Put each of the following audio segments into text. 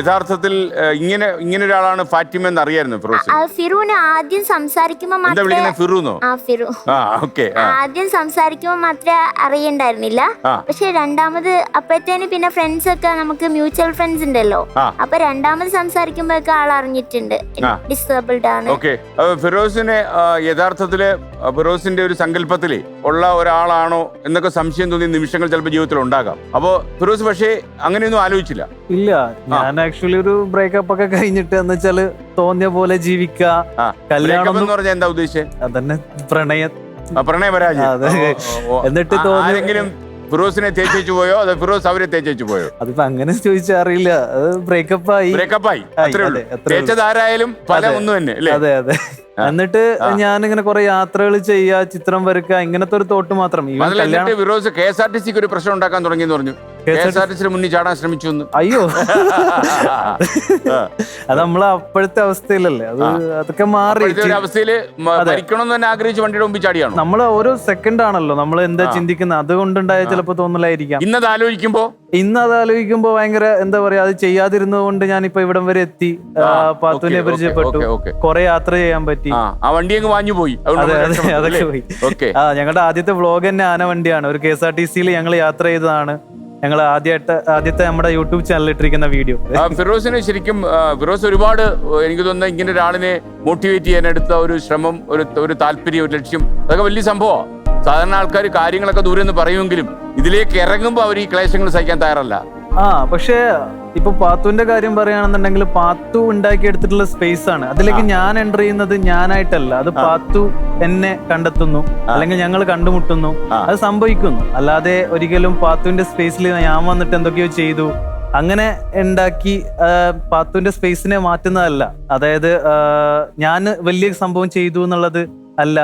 യഥാർത്ഥത്തിൽ ഇങ്ങനെ ഒരാളാണ് ഫാറ്റിമ എന്ന് അറിയായിരുന്നു ഫിറോസ്? ഫിറുവിനെ ആദ്യം സംസാരിക്കുമ്പോ എന്താ വിളിക്കുന്നത്, ഫിറുന്നോ? ഫിറു ആദ്യം സംസാരിക്കുമ്പോ മാത്രമേ അറിയണ്ടായിരുന്നില്ല. പക്ഷെ രണ്ടാമത് അപ്പോഴത്തേന് പിന്നെ ഫ്രണ്ട്സ് ഒക്കെ നമുക്ക് മ്യൂച്വൽ ഫ്രണ്ട്സ് ഉണ്ടല്ലോ, അപ്പൊ രണ്ടാമത് സംസാരിക്കുമ്പോഴൊക്കെ ആൾ അറിഞ്ഞിട്ടുണ്ട് ഡിസേബിൾഡ് ആണ്. ഫിറോസിനെ യഥാർത്ഥത്തില് ഫിറോസിന്റെ ഒരു സങ്കല്പത്തില് ഉള്ള ഒരാളാണോ എന്നൊക്കെ സംശയം തോന്നിയ നിമിഷങ്ങൾ ചിലപ്പോൾ ജീവിതത്തിൽ ഉണ്ടാകാം. അപ്പൊ ഫിറോസ് പക്ഷേ അങ്ങനെയൊന്നും ആലോചിച്ചില്ല. ഇല്ല, ഞാൻ ആക്ച്വലി ഒരു ബ്രേക്കപ്പ് ഒക്കെ കഴിഞ്ഞിട്ട് എന്ന് വെച്ചാല് തോന്നിയ പോലെ ജീവിക്കുക. കല്യാണം എന്ന് പറഞ്ഞാൽ എന്താ ഉദ്ദേശിച്ചത്? അതന്നെ പ്രണയപരാജയം. എന്നിട്ട് ആരെങ്കിലും ഫിറോസിനെ തേച്ചു പോയോ അതോ ഫിറോസ് അവരെ തേച്ചു പോയോ? അതിപ്പോ അങ്ങനെ ചോദിച്ചാൽ അറിയില്ല. ബ്രേക്കപ്പ് ആയി. തേച്ചതാരായാലും ഫലം ഒന്നും തന്നെ. അതെ അതെ. എന്നിട്ട് ഞാനിങ്ങനെ കുറെ യാത്രകൾ ചെയ്യുക, ചിത്രം വരക്കുക, ഇങ്ങനത്തെ ഒരു തോട്ട് മാത്രം. ഫിറോസ് KSRTC ഒരു പ്രശ്നം ഉണ്ടാക്കാൻ തുടങ്ങിയെന്ന് പറഞ്ഞു. KSRTC മുന്നിൽ ചാടാൻ ശ്രമിച്ചു. അയ്യോ, അത് നമ്മളെ അപ്പോഴത്തെ അവസ്ഥയിലല്ലേ, അതൊക്കെ മാറി. അവസ്ഥയില് മരിക്കണമെന്ന് തന്നെ ആഗ്രഹിച്ച് വണ്ടിയുടെ മുമ്പിൽ ചാടിയാണ്. നമ്മള് ഓരോ സെക്കൻഡ് ആണല്ലോ നമ്മൾ എന്താ ചിന്തിക്കുന്നത്, അതുകൊണ്ടുണ്ടായ ചിലപ്പോ തോന്നലായിരിക്കാം. ഇന്നത് ആലോചിക്കുമ്പോ ഭയങ്കര എന്താ പറയാ, അത് ചെയ്യാതിരുന്നത് കൊണ്ട് ഞാനിപ്പോ ഇവിടം വരെ എത്തി. പാത്തുവിനെ പരിചയപ്പെട്ടു, കുറെ യാത്ര ചെയ്യാൻ പറ്റി. വണ്ടി അങ്ങ് വാഞ്ഞു പോയി. അതൊക്കെ പോയി. ഞങ്ങളുടെ ആദ്യത്തെ വ്ളോഗ് തന്നെ ആന വണ്ടിയാണ്. ഒരു KSRTC ഞങ്ങൾ യാത്ര ചെയ്തതാണ്. ഞങ്ങൾ ആദ്യത്തെ നമ്മുടെ യൂട്യൂബ് ചാനലിൽ ഇട്ടിരിക്കുന്ന വീഡിയോ. ഫിറോസിന് ശരിക്കും ഫിറോസ് ഒരുപാട് എനിക്ക് തോന്നുന്ന ഇങ്ങനെ ഒരാളിനെ മോട്ടിവേറ്റ് ചെയ്യാൻ എടുത്ത ഒരു ശ്രമം, ഒരു താല്പര്യം, ഒരു ലക്ഷ്യം, അതൊക്കെ വലിയ സംഭവമാണ്. സാധാരണ ആൾക്കാർ കാര്യങ്ങളൊക്കെ ദൂരെ നിന്ന് പറയുമെങ്കിലും ഇതിലേക്ക് ഇറങ്ങുമ്പോൾ അവർ ഈ ക്ലേശങ്ങൾ സഹിക്കാൻ തയ്യാറല്ല. പക്ഷേ ഇപ്പൊ പാത്തുവിന്റെ കാര്യം പറയുകയാണെന്നുണ്ടെങ്കിൽ പാത്തു ഉണ്ടാക്കിയെടുത്തിട്ടുള്ള സ്പേസ് ആണ്. അതിലേക്ക് ഞാൻ എൻ്റർ ചെയ്യുന്നത് ഞാനായിട്ടല്ല, അത് പാത്തു എന്നെ കണ്ടെത്തുന്നു, അല്ലെങ്കിൽ ഞങ്ങൾ കണ്ടുമുട്ടുന്നു, അത് സംഭവിക്കുന്നു. അല്ലാതെ ഒരിക്കലും പാത്തുവിന്റെ സ്പേസിൽ ഞാൻ വന്നിട്ട് എന്തൊക്കെയോ ചെയ്തു അങ്ങനെ ഉണ്ടാക്കി പാത്തുവിന്റെ സ്പേസിനെ മാറ്റുന്നതല്ല. അതായത് ഞാൻ വലിയ സംഭവം ചെയ്തു എന്നുള്ളത് അല്ല.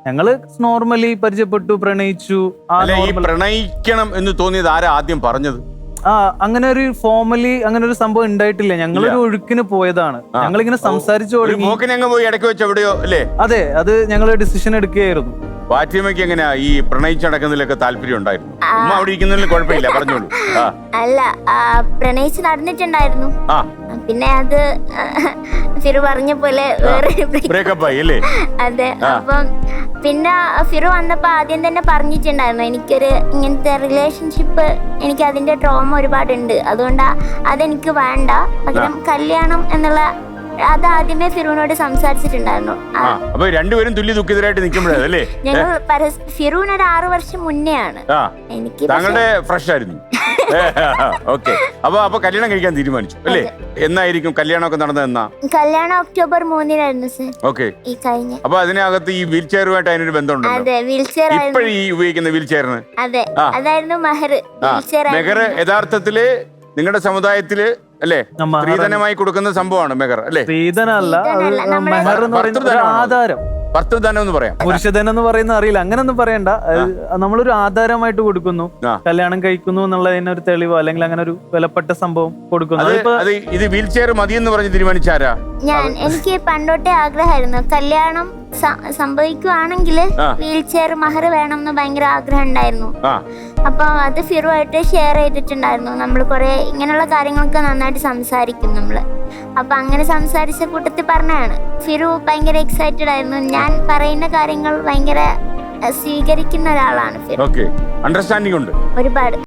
ഞങ്ങള് നോർമലി പരിചയപ്പെട്ടു, പ്രണയിച്ചു. പ്രണയിക്കണം എന്ന് തോന്നിയത് ആരാ ആദ്യം പറഞ്ഞത്? അങ്ങനെ ഒരു ഫോർമലി അങ്ങനെ ഒരു സംഭവം ഉണ്ടായിട്ടില്ല. ഞങ്ങളൊരു ഒഴുക്കിന് പോയതാണ്. ഞങ്ങളിങ്ങനെ സംസാരിച്ചു തുടങ്ങി. അതെ, അത് ഞങ്ങൾ ഡിസിഷൻ എടുക്കുകയായിരുന്നു. ഫാറ്റിമയ്ക്ക് എങ്ങനെയാ ഈ പ്രണയിച്ച് നടക്കുന്നതിലൊക്കെ താല്പര്യം ഉണ്ടായിരുന്നു? അവിടെ ഇരിക്കുന്നതിൽ കുഴപ്പമില്ല, പറഞ്ഞോളൂ. അല്ല, പ്രണയിച്ച് നടന്നിട്ടുണ്ടായിരുന്നു. പിന്നെ അത് ഫിറു പറഞ്ഞ പോലെ ബ്രേക്കപ്പ് ആയി അല്ലേ? അതെ. അപ്പം പിന്നെ ഫിറു വന്നപ്പോ ആദ്യം തന്നെ പറഞ്ഞിട്ടുണ്ടായിരുന്നു, എനിക്കൊരു ഇങ്ങനത്തെ റിലേഷൻഷിപ്പ്, എനിക്ക് അതിന്റെ ട്രോമ ഒരുപാടുണ്ട്, അതുകൊണ്ട് അതെനിക്ക് വേണ്ട, പകരം കല്യാണം എന്നുള്ള അത് ആദ്യമേ ഫിറുവിനോട് സംസാരിച്ചിട്ടുണ്ടായിരുന്നു. അപ്പൊ രണ്ടുപേരും തുല്യ ദുഃഖിതരായിട്ട് നിൽക്കുമ്പോഴല്ലേ? ഞങ്ങൾ ഫിറുവിന് ഒരു 6 വർഷം മുന്നെയാണ്. എനിക്ക് താങ്കളുടെ ഫ്രഷ് ആയിരുന്നു. അപ്പൊ കല്യാണം കഴിക്കാൻ തീരുമാനിച്ചു അല്ലേ? എന്നായിരിക്കും കല്യാണമൊക്കെ നടന്നതെന്നാ? കല്യാണം ഒക്ടോബർ 3-നായിരുന്നു സർ. ഓക്കെ, ഈ കഴിഞ്ഞ. അപ്പൊ അതിനകത്ത് ഈ വീൽ ചെയറുമായിട്ട് അതിനൊരു ബന്ധമുണ്ട്. അതെ, വീൽ ചെയർ ഇപ്പോഴും ഈ ഉപയോഗിക്കുന്ന വീൽ ചെയറിന്. അതെ, അതായിരുന്നു മെഹർ. മെഹർ യഥാർത്ഥത്തില് നിങ്ങളുടെ സമുദായത്തില് അല്ലേ സ്ത്രീധനമായി കൊടുക്കുന്ന സംഭവമാണ് മെഹർ അല്ലേ? സ്ത്രീധനല്ല, മെഹർ എന്ന് പറയുന്നത് ആധാരം. ഭർത്തൃധനം എന്ന് പറയാം. പുരുഷധനം എന്ന് പറയുന്ന അറിയില്ല, അങ്ങനൊന്നും പറയണ്ട. നമ്മളൊരു ആധാരമായിട്ട് കൊടുക്കുന്നു, കല്യാണം കഴിക്കുന്നു എന്നുള്ളതിന് ഒരു തെളിവോ അല്ലെങ്കിൽ അങ്ങനെ ഒരു വിലപ്പെട്ട സംഭവം കൊടുക്കുന്നു. ഇത് വീൽ ചെയർ മതി എന്ന് പറഞ്ഞ് തീരുമാനിച്ചാരാ? എനിക്ക് പണ്ടോട്ടേ ആഗ്രഹമായിരുന്നു, കല്യാണം സംഭവിക്കുവാണെങ്കിൽ വീൽ ചെയർ മഹർ വേണം എന്ന് ഭയങ്കര ആഗ്രഹം ഉണ്ടായിരുന്നു. അപ്പൊ അത് ഫിറുമായിട്ട് ഷെയർ ചെയ്തിട്ടുണ്ടായിരുന്നു. നമ്മൾ കുറെ ഇങ്ങനെയുള്ള കാര്യങ്ങളൊക്കെ നന്നായിട്ട് സംസാരിക്കും നമ്മള്. അപ്പൊ അങ്ങനെ സംസാരിച്ച കൂട്ടത്തിൽ പറഞ്ഞാണ്. ഫിറു ഭയങ്കര എക്സൈറ്റഡ് ആയിരുന്നു. ഞാൻ പറയുന്ന കാര്യങ്ങൾ ഭയങ്കര സ്വീകരിക്കുന്ന ഒരാളാണ് ഫിറു. അണ്ടർസ്റ്റാൻഡിംഗ് ഉണ്ട് ഒരുപാട്.